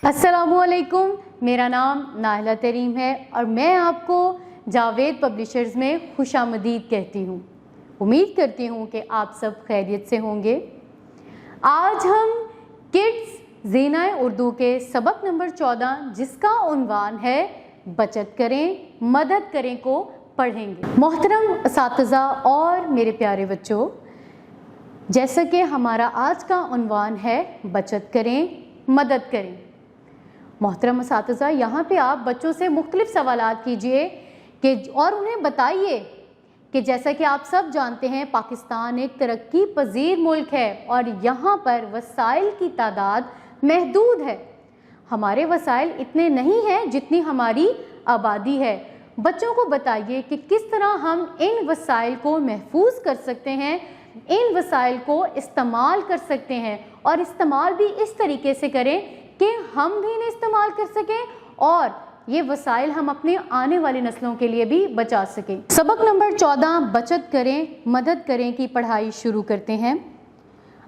अस्सलामुअलैकुम, मेरा नाम नाहिला तरीम है और मैं आपको जावेद पब्लिशर्स में खुशामदीद कहती हूँ। उम्मीद करती हूँ कि आप सब खैरियत से होंगे। आज हम किड्स ज़ीना उर्दू के सबक नंबर 14 जिसका उन्वान है बचत करें मदद करें को पढ़ेंगे। मोहतरम असातिज़ा और मेरे प्यारे बच्चों, जैसा कि हमारा आज का उन्वान है बचत करें मदद करें। मोहतरम असातिज़ा, यहाँ पे आप बच्चों से मुख्तलिफ सवालात कीजिए कि और उन्हें बताइए कि जैसा कि आप सब जानते हैं पाकिस्तान एक तरक्की पजीर मुल्क है और यहाँ पर वसाइल की तादाद महदूद है। हमारे वसाइल इतने नहीं हैं जितनी हमारी आबादी है। बच्चों को बताइए कि किस तरह हम इन वसाइल को महफूज कर सकते हैं, इन वसाइल को इस्तेमाल कर सकते हैं और इस्तेमाल भी इस तरीके से करें कि हम भी इन्हें इस्तेमाल कर सकें और ये वसाइल हम अपने आने वाली नस्लों के लिए भी बचा सकें। सबक नंबर 14 बचत करें मदद करें की पढ़ाई शुरू करते हैं।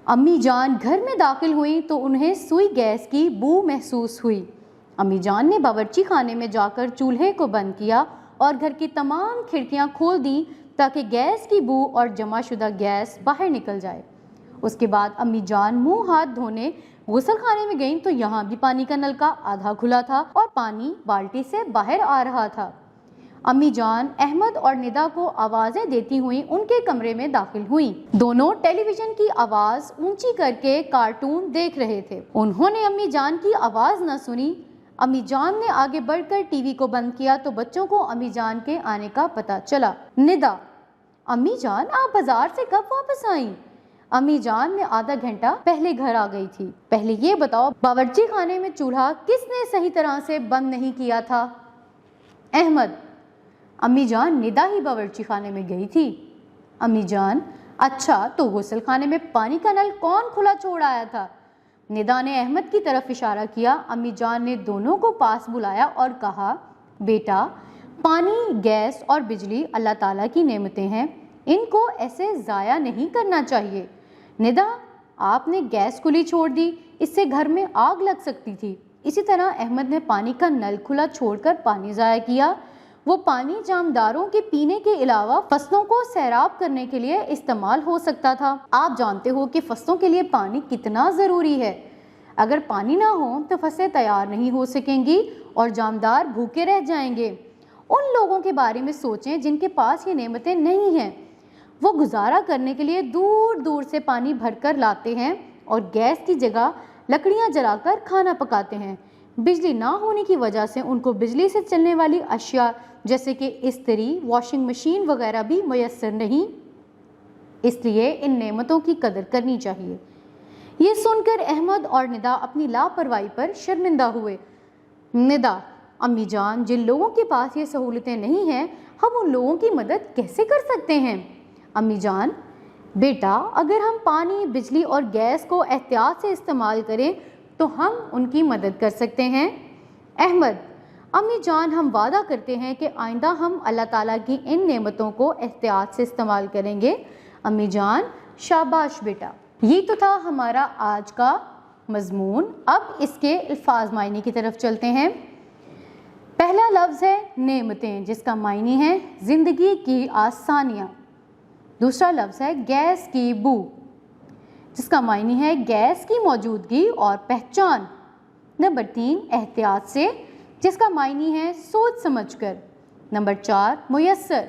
अम्मी जान घर में दाखिल हुई तो उन्हें सुई गैस की बू महसूस हुई। अम्मी जान ने बावर्ची खाने में जाकर चूल्हे को बंद किया और घर की तमाम खिड़कियां खोल दी ताकि गैस की बू और जमाशुदा गैस बाहर निकल जाए। उसके बाद अम्मी जान मुंह हाथ धोने गुसल खाने में गईं तो यहाँ भी पानी का नलका आधा खुला था और पानी बाल्टी से बाहर आ रहा था। अम्मी जान अहमद और निदा को आवाज़ें देती हुई उनके कमरे में दाखिल हुईं। दोनों टेलीविज़न की आवाज़ ऊंची करके कार्टून देख रहे थे। उन्होंने अम्मी जान की आवाज़ न सुनी। अम्मी जान ने आगे बढ़कर टीवी को बंद किया तो बच्चों को अम्मी जान के आने का पता चला। निदा: अम्मी जान, आप बाजार से कब वापस आईं? अम्मी जान ने आधा घंटा पहले घर आ गई थी। पहले ये बताओ, बावर्ची खाने में चूल्हा किसने सही तरह से बंद नहीं किया था? अहमद: अम्मी जान, निदा ही बावर्ची खाने में गई थी। अम्मी जान: अच्छा, तो गुसल खाने में पानी का नल कौन खुला छोड़ आया था? निदा ने अहमद की तरफ इशारा किया। अम्मी जान ने दोनों को पास बुलाया और कहा, बेटा, पानी, गैस और बिजली अल्लाह ताला की नेमतें हैं, इनको ऐसे ज़ाया नहीं करना चाहिए। निदा, आपने गैस खुली छोड़ दी, इससे घर में आग लग सकती थी। इसी तरह अहमद ने पानी का नल खुला छोड़कर पानी ज़ाया किया। वो पानी जामदारों के पीने के अलावा फसलों को सैराब करने के लिए इस्तेमाल हो सकता था। आप जानते हो कि फसलों के लिए पानी कितना ज़रूरी है। अगर पानी ना हो तो फसलें तैयार नहीं हो सकेंगी और जामदार भूखे रह जाएंगे। उन लोगों के बारे में सोचें जिनके पास ये नेमतें नहीं हैं। वो गुजारा करने के लिए दूर दूर से पानी भरकर लाते हैं और गैस की जगह लकड़ियां जलाकर खाना पकाते हैं। बिजली ना होने की वजह से उनको बिजली से चलने वाली अशिया जैसे कि इस्त्री, वॉशिंग मशीन वगैरह भी मुयस्सर नहीं, इसलिए इन नेमतों की कदर करनी चाहिए। ये सुनकर अहमद और निदा अपनी लापरवाही पर शर्मिंदा हुए। निदा: अम्मी जान, जिन लोगों के पास ये सहूलतें नहीं हैं, हम उन लोगों की मदद कैसे कर सकते हैं? अम्मी जान: बेटा, अगर हम पानी, बिजली और गैस को एहतियात से इस्तेमाल करें तो हम उनकी मदद कर सकते हैं। अहमद: अम्मी जान, हम वादा करते हैं कि आइंदा हम अल्लाह ताला की इन नेमतों को एहतियात से इस्तेमाल करेंगे। अम्मी जान: शाबाश बेटा। ये तो था हमारा आज का मजमून। अब इसके अल्फाज मायने की तरफ चलते हैं। पहला लफ्ज़ है नेमतें, जिसका मायने है ज़िंदगी की आसानियाँ। दूसरा लफ्ज़ है गैस की बू, जिसका मायने है गैस की मौजूदगी और पहचान। नंबर 3 एहतियात से, जिसका मायने है सोच समझकर। नंबर 4 मुयस्सर,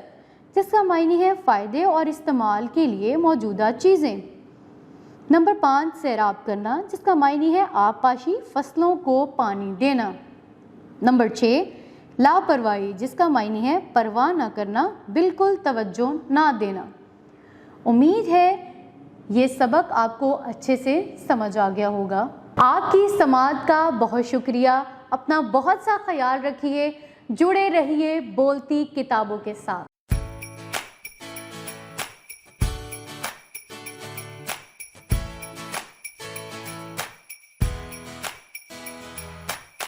जिसका मायने है फ़ायदे और इस्तेमाल के लिए मौजूदा चीज़ें। नंबर 5 सैराब करना, जिसका मायने है आबपाशी, फसलों को पानी देना। नंबर 6 लापरवाही, जिसका मायने है परवाह न करना, बिल्कुल तवज्जो ना देना। उम्मीद है ये सबक आपको अच्छे से समझ आ गया होगा। आपकी समाअत का बहुत शुक्रिया। अपना बहुत सा ख्याल रखिए। जुड़े रहिए बोलती किताबों के साथ।